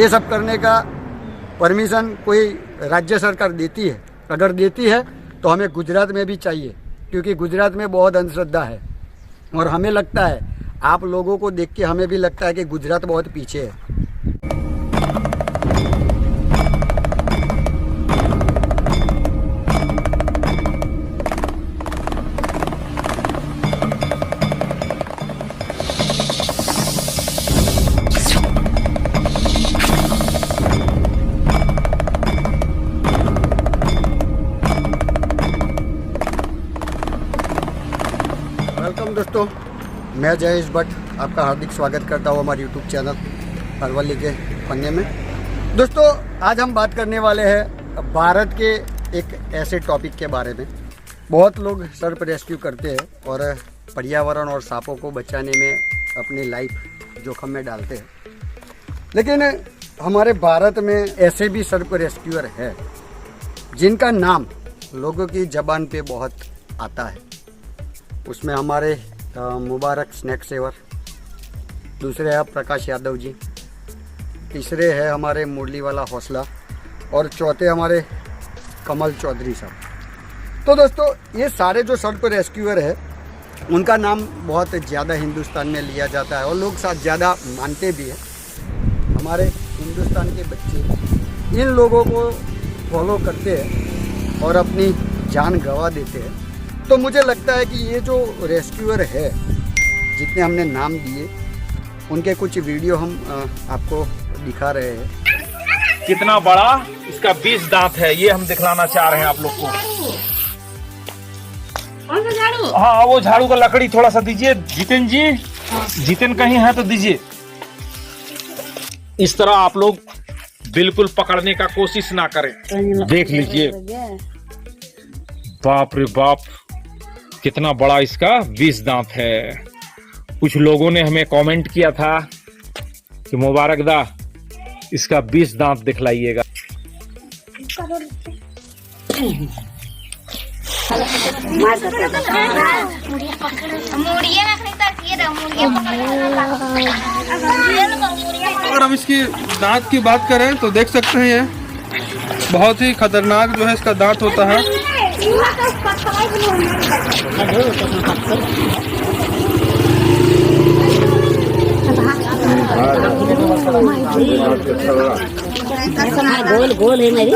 ये सब करने का परमिशन कोई राज्य सरकार देती है? अगर देती है तो हमें गुजरात में भी चाहिए, क्योंकि गुजरात में बहुत अंधश्रद्धा है और हमें लगता है, आप लोगों को देख के हमें भी लगता है कि गुजरात बहुत पीछे है। वेलकम दोस्तों, मैं जयेश भट्ट आपका हार्दिक स्वागत करता हूँ हमारे यूट्यूब चैनल अरवली के पन्ने में। दोस्तों, आज हम बात करने वाले हैं भारत के एक ऐसे टॉपिक के बारे में। बहुत लोग सर्फ रेस्क्यू करते हैं और पर्यावरण और सांपों को बचाने में अपनी लाइफ जोखिम में डालते हैं, लेकिन हमारे भारत में ऐसे भी सर्फ रेस्क्यूअर है जिनका नाम लोगों की ज़बान पे बहुत आता है। उसमें हमारे मुबारक स्नैक सेवर, दूसरे है प्रकाश यादव जी, तीसरे है हमारे मुरली वाला हौसला और चौथे हमारे कमल चौधरी साहब। तो दोस्तों, ये सारे जो सर्फ रेस्क्यूअर है उनका नाम बहुत ज़्यादा हिंदुस्तान में लिया जाता है और लोग साथ ज़्यादा मानते भी हैं। हमारे हिंदुस्तान के बच्चे इन लोगों को फॉलो करते हैं और अपनी जान गंवा देते हैं। तो मुझे लगता है कि ये जो रेस्क्यूअर है, जितने हमने नाम दिए, उनके कुछ वीडियो हम आपको दिखा रहे हैं। कितना बड़ा इसका 20 दांत है, ये हम दिखलाना चाह रहे हैं आप लोग को। कौन सा झाड़ू? हाँ, वो झाड़ू का लकड़ी थोड़ा सा दीजिए जितेन जी। जितेन कहीं है तो दीजिए। इस तरह आप लोग बिल्कुल पकड़ने का कोशिश ना करें। देख लीजिए, बाप रे बाप, कितना बड़ा इसका 20 दांत है। कुछ लोगों ने हमें कमेंट किया था कि मुबारक दा, इसका 20 दांत दिखलाइएगा। अगर हम इसकी दांत की बात करें तो देख सकते हैं, ये बहुत ही खतरनाक जो है इसका दांत होता है। गोल गोल है मेरी।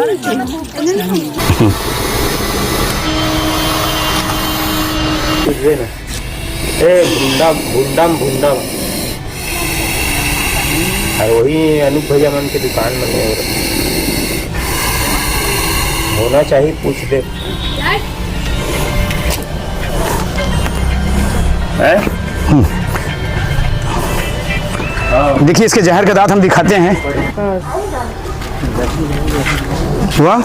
भुंडा और वही अनूप भैया मन के दुकान में होना चाहिए, पूछ दे। देखिए, इसके जहर के दांत हम दिखाते हैं। वाह,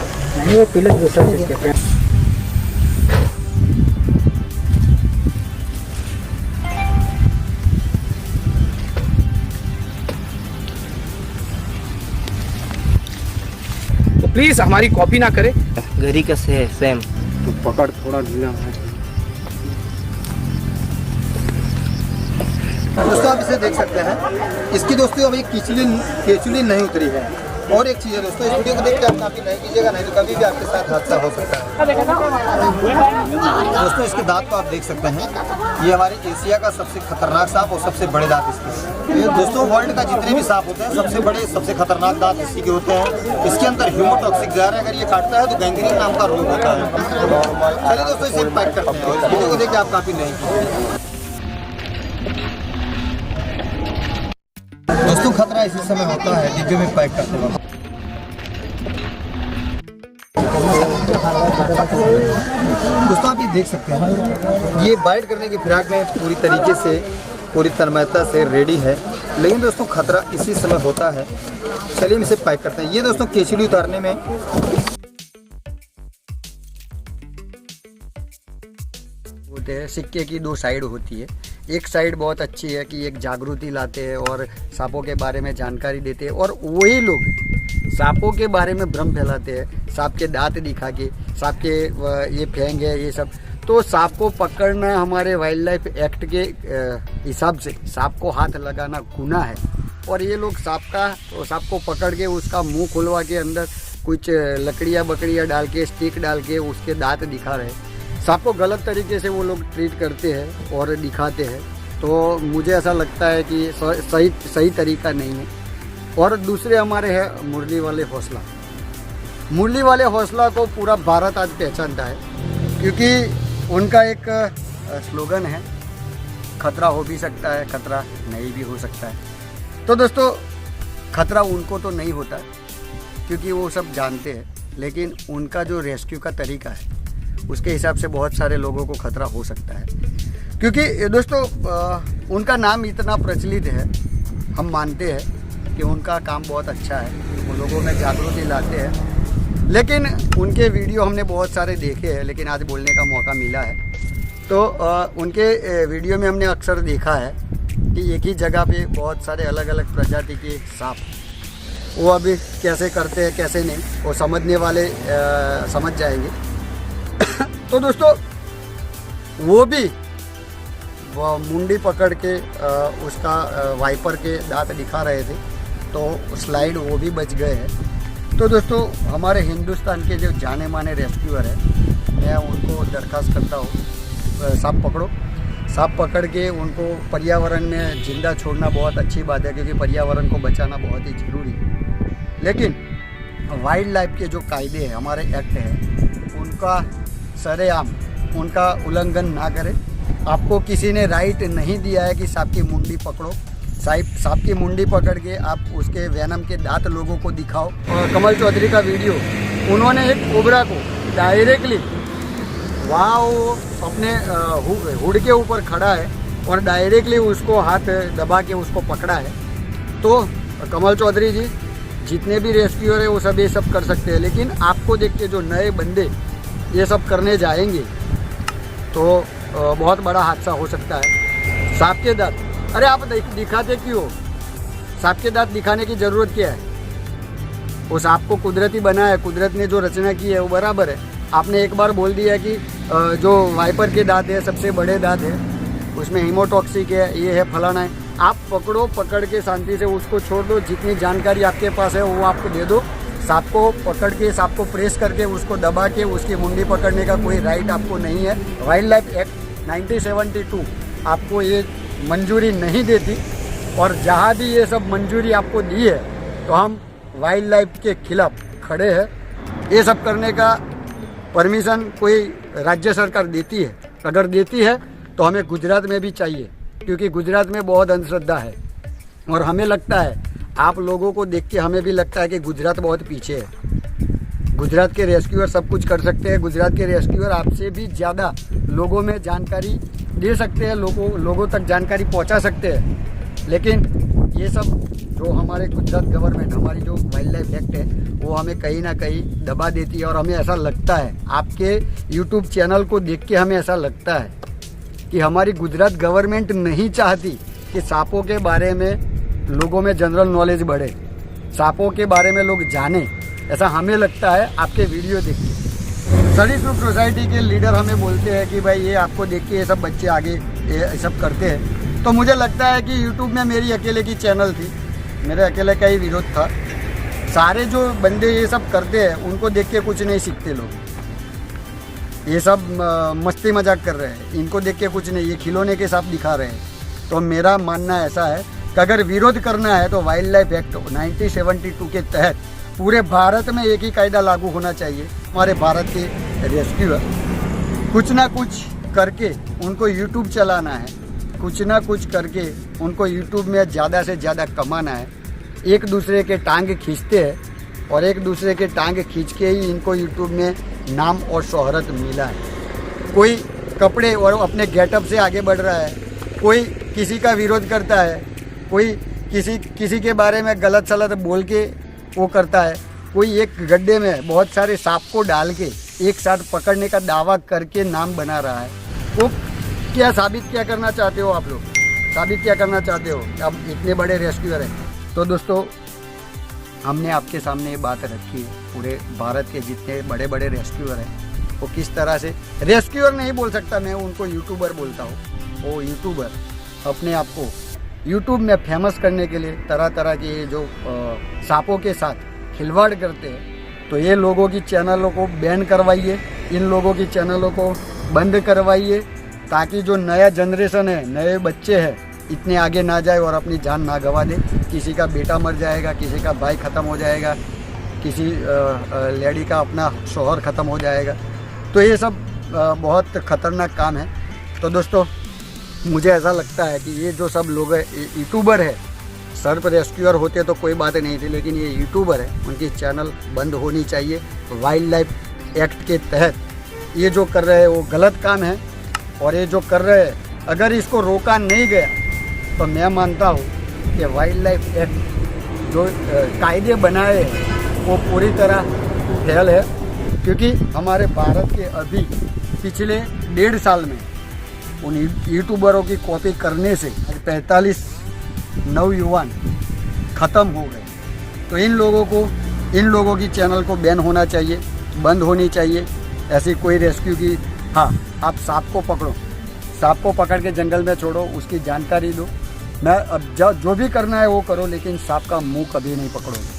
तो प्लीज हमारी कॉपी ना करें। घरी कैसे है सेम? तो पकड़, थोड़ा ढीला है। दोस्तों, आप इसे देख सकते हैं, इसकी दोस्तों अभी केचुली नहीं उतरी है। और एक चीज़ है दोस्तों, इस वीडियो को देख के आप काफी नहीं कीजिएगा, नहीं तो कभी भी आपके साथ हादसा हो सकता है। दोस्तों, इसके दांत को आप देख सकते हैं, ये हमारे एशिया का सबसे खतरनाक सांप और सबसे बड़े दांत इसके। ये दोस्तों, वर्ल्ड का जितने भी सांप होते हैं, सबसे बड़े सबसे खतरनाक दांत इसी के होते हैं। इसके अंदर ह्यूमोटॉक्सिक जहर है, अगर ये काटता है तो गैंग्रीन नाम का रोग होता है। चलिए दोस्तों, इसे पैक करते हैं। इस वीडियो को देख के आप काफी नहीं कीजिएगा। दोस्तों, खतरा इसी समय होता है डिब्बे में पैक करते वक्त। दोस्तों, आप ये देख सकते हैं, ये बाइट करने की फिराक में पूरी तरीके से, पूरी तन्मयता से रेडी है, लेकिन दोस्तों खतरा इसी समय होता है। चलिए हम इसे पैक करते हैं। ये दोस्तों केचुली उतारने में होते हैं, सिक्के की दो साइड होती है। एक साइड बहुत अच्छी है कि एक जागृति लाते हैं और सांपों के बारे में जानकारी देते हैं, और वही लोग सांपों के बारे में भ्रम फैलाते हैं, सांप के दांत दिखा के, सांप के ये फेंग है, ये सब। तो सांप को पकड़ना हमारे वाइल्ड लाइफ एक्ट के हिसाब से सांप को हाथ लगाना गुनाह है, और ये लोग सांप को पकड़ के उसका मुंह खुलवा के अंदर कुछ लकड़ियाँ बकड़ियाँ डाल के स्टिक डाल के उसके दांत दिखा रहे हैं। सांप को गलत तरीके से वो लोग ट्रीट करते हैं और दिखाते हैं, तो मुझे ऐसा लगता है कि सही तरीका नहीं है। और दूसरे हमारे हैं मुरली वाले हौसला। मुरली वाले हौसला को पूरा भारत आज पहचानता है, क्योंकि उनका एक स्लोगन है, खतरा हो भी सकता है, खतरा नहीं भी हो सकता है। तो दोस्तों, खतरा उनको तो नहीं होता क्योंकि वो सब जानते हैं, लेकिन उनका जो रेस्क्यू का तरीका है उसके हिसाब से बहुत सारे लोगों को खतरा हो सकता है। क्योंकि दोस्तों उनका नाम इतना प्रचलित है, हम मानते हैं कि उनका काम बहुत अच्छा है, वो लोगों में जागृति लाते हैं, लेकिन उनके वीडियो हमने बहुत सारे देखे हैं, लेकिन आज बोलने का मौका मिला है। तो उनके वीडियो में हमने अक्सर देखा है कि एक ही जगह पे बहुत सारे अलग अलग प्रजाति के सांप, वो अभी कैसे करते हैं कैसे नहीं, वो समझने वाले समझ जाएंगे। तो दोस्तों, वो भी मुंडी पकड़ के उसका वाइपर के दांत दिखा रहे थे, तो स्लाइड वो भी बच गए हैं। तो दोस्तों, हमारे हिंदुस्तान के जो जाने माने रेस्क्यूअर हैं, मैं उनको दरख्वास्त करता हूँ, सांप पकड़ के उनको पर्यावरण में जिंदा छोड़ना बहुत अच्छी बात है, क्योंकि पर्यावरण को बचाना बहुत ही ज़रूरी है। लेकिन वाइल्ड लाइफ के जो कायदे हैं, हमारे एक्ट हैं, उनका सरेआम उनका उल्लंघन ना करें। आपको किसी ने राइट नहीं दिया है कि सांप की मुंडी पकड़ो, सांप की मुंडी पकड़ के आप उसके वेनम के दांत लोगों को दिखाओ। और कमल चौधरी का वीडियो, उन्होंने एक कोबरा को डायरेक्टली वहाँ वो अपने हुड के ऊपर खड़ा है और डायरेक्टली उसको हाथ दबा के उसको पकड़ा है। तो कमल चौधरी जी, जितने भी रेस्क्यूअर है वो सब ये सब कर सकते हैं, लेकिन आपको देख के जो नए बंदे ये सब करने जाएंगे तो बहुत बड़ा हादसा हो सकता है। सांप के दांत, अरे आप दिखाते क्यों? सांप के दांत दिखाने की ज़रूरत क्या है? वो सांप को कुदरती बनाया है, कुदरत ने जो रचना की है वो बराबर है। आपने एक बार बोल दिया कि जो वाइपर के दांत है सबसे बड़े दांत है, उसमें हीमोटॉक्सिक है, ये है, फलाना है। आप पकड़ के शांति से उसको छोड़ दो, जितनी जानकारी आपके पास है वो आपको दे दो। सांप को पकड़ के, सांप को प्रेस करके, उसको दबा के उसकी मुंडी पकड़ने का कोई राइट आपको नहीं है। वाइल्ड लाइफ एक्ट 1972 आपको ये मंजूरी नहीं देती, और जहाँ भी ये सब मंजूरी आपको दी है तो हम वाइल्ड लाइफ के खिलाफ खड़े हैं। ये सब करने का परमिशन कोई राज्य सरकार देती है, अगर देती है तो हमें गुजरात में भी चाहिए, क्योंकि गुजरात में बहुत अंधश्रद्धा है। और हमें लगता है, आप लोगों को देख के हमें भी लगता है कि गुजरात बहुत पीछे है। गुजरात के रेस्क्यूअर सब कुछ कर सकते हैं, गुजरात के रेस्क्यूअर आपसे भी ज़्यादा लोगों में जानकारी दे सकते हैं, लोगों तक जानकारी पहुंचा सकते हैं। लेकिन ये सब जो हमारे गुजरात गवर्नमेंट, हमारी जो वाइल्ड लाइफ एक्ट है, वो हमें कहीं ना कहीं दबा देती है। और हमें ऐसा लगता है, आपके यूट्यूब चैनल को देख के हमें ऐसा लगता है कि हमारी गुजरात गवर्नमेंट नहीं चाहती कि सांपों के बारे में लोगों में जनरल नॉलेज बढ़े, सांपों के बारे में लोग जाने, ऐसा हमें लगता है आपके वीडियो देख के। सरिसृप सोसाइटी के लीडर हमें बोलते हैं कि भाई ये आपको देख के ये सब बच्चे आगे ये सब करते हैं। तो मुझे लगता है कि यूट्यूब में मेरी अकेले की चैनल थी, मेरे अकेले का ही विरोध था। सारे जो बंदे ये सब करते हैं उनको देख के कुछ नहीं सीखते लोग, ये सब मस्ती मजाक कर रहे हैं, इनको देख के कुछ नहीं, ये खिलौने के सांप दिखा रहे हैं। तो मेरा मानना ऐसा है कि अगर विरोध करना है तो वाइल्ड लाइफ एक्ट 1972 के तहत पूरे भारत में एक ही कायदा लागू होना चाहिए। हमारे भारत के रेस्क्यूअर कुछ ना कुछ करके उनको यूट्यूब चलाना है, कुछ ना कुछ करके उनको यूट्यूब में ज़्यादा से ज़्यादा कमाना है। एक दूसरे के टांग खींचते हैं और एक दूसरे के टांग खींच के ही इनको यूट्यूब में नाम और शोहरत मिला है। कोई कपड़े और अपने गेटअप से आगे बढ़ रहा है, कोई किसी का विरोध करता है, कोई किसी के बारे में गलत सलत बोल के वो करता है, कोई एक गड्ढे में बहुत सारे सांप को डाल के एक साथ पकड़ने का दावा करके नाम बना रहा है। वो क्या साबित क्या करना चाहते हो आप लोग? साबित क्या करना चाहते हो? अब इतने बड़े रेस्क्यूअर हैं। तो दोस्तों, हमने आपके सामने ये बात रखी है, पूरे भारत के जितने बड़े बड़े रेस्क्यूअर हैं वो किस तरह से, रेस्क्यूअर नहीं बोल सकता मैं, उनको यूट्यूबर बोलता हूँ। वो यूट्यूबर अपने आप को यूट्यूब में फेमस करने के लिए तरह तरह के जो सांपों के साथ खिलवाड़ करते हैं, तो ये लोगों की चैनलों को बैन करवाइए, इन लोगों की चैनलों को बंद करवाइए, ताकि जो नया जनरेशन है, नए बच्चे हैं, इतने आगे ना जाए और अपनी जान ना गंवा दे। किसी का बेटा मर जाएगा, किसी का भाई ख़त्म हो जाएगा, किसी लेडी का अपना शौहर ख़त्म हो जाएगा। तो ये सब बहुत ख़तरनाक काम है। तो दोस्तों, मुझे ऐसा लगता है कि ये जो सब लोग यूट्यूबर है, सर्फ रेस्क्यूअर होते तो कोई बात नहीं थी, लेकिन ये यूट्यूबर है, उनकी चैनल बंद होनी चाहिए। वाइल्ड लाइफ एक्ट के तहत ये जो कर रहे हैं वो गलत काम है, और ये जो कर रहे हैं अगर इसको रोका नहीं गया तो मैं मानता हूँ कि वाइल्ड लाइफ एक्ट जो कायदे बनाए हैं वो पूरी तरह फेल है। क्योंकि हमारे भारत के अभी पिछले 1.5 साल में उन यूट्यूबरों की कॉपी करने से 45 नवयुवान ख़त्म हो गए। तो इन लोगों की चैनल को बैन होना चाहिए, बंद होनी चाहिए। ऐसी कोई रेस्क्यू की, हाँ, आप सांप को पकड़ो, सांप को पकड़ के जंगल में छोड़ो, उसकी जानकारी दो। मैं अब जो भी करना है वो करो, लेकिन सांप का मुंह कभी नहीं पकड़ोगे।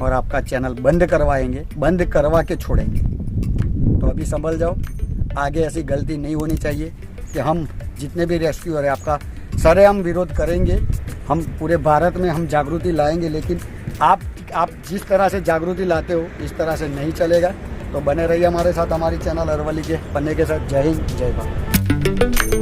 और आपका चैनल बंद करवाएंगे, बंद करवा के छोड़ेंगे। तो अभी संभल जाओ, आगे ऐसी गलती नहीं होनी चाहिए कि हम जितने भी रेस्क्यूअर है आपका सरेआम विरोध करेंगे। हम पूरे भारत में हम जागृति लाएंगे, लेकिन आप जिस तरह से जागृति लाते हो इस तरह से नहीं चलेगा। तो बने रहिए हमारे साथ, हमारी चैनल अरवली के पन्ने के साथ। जय हिंद, जय भारत।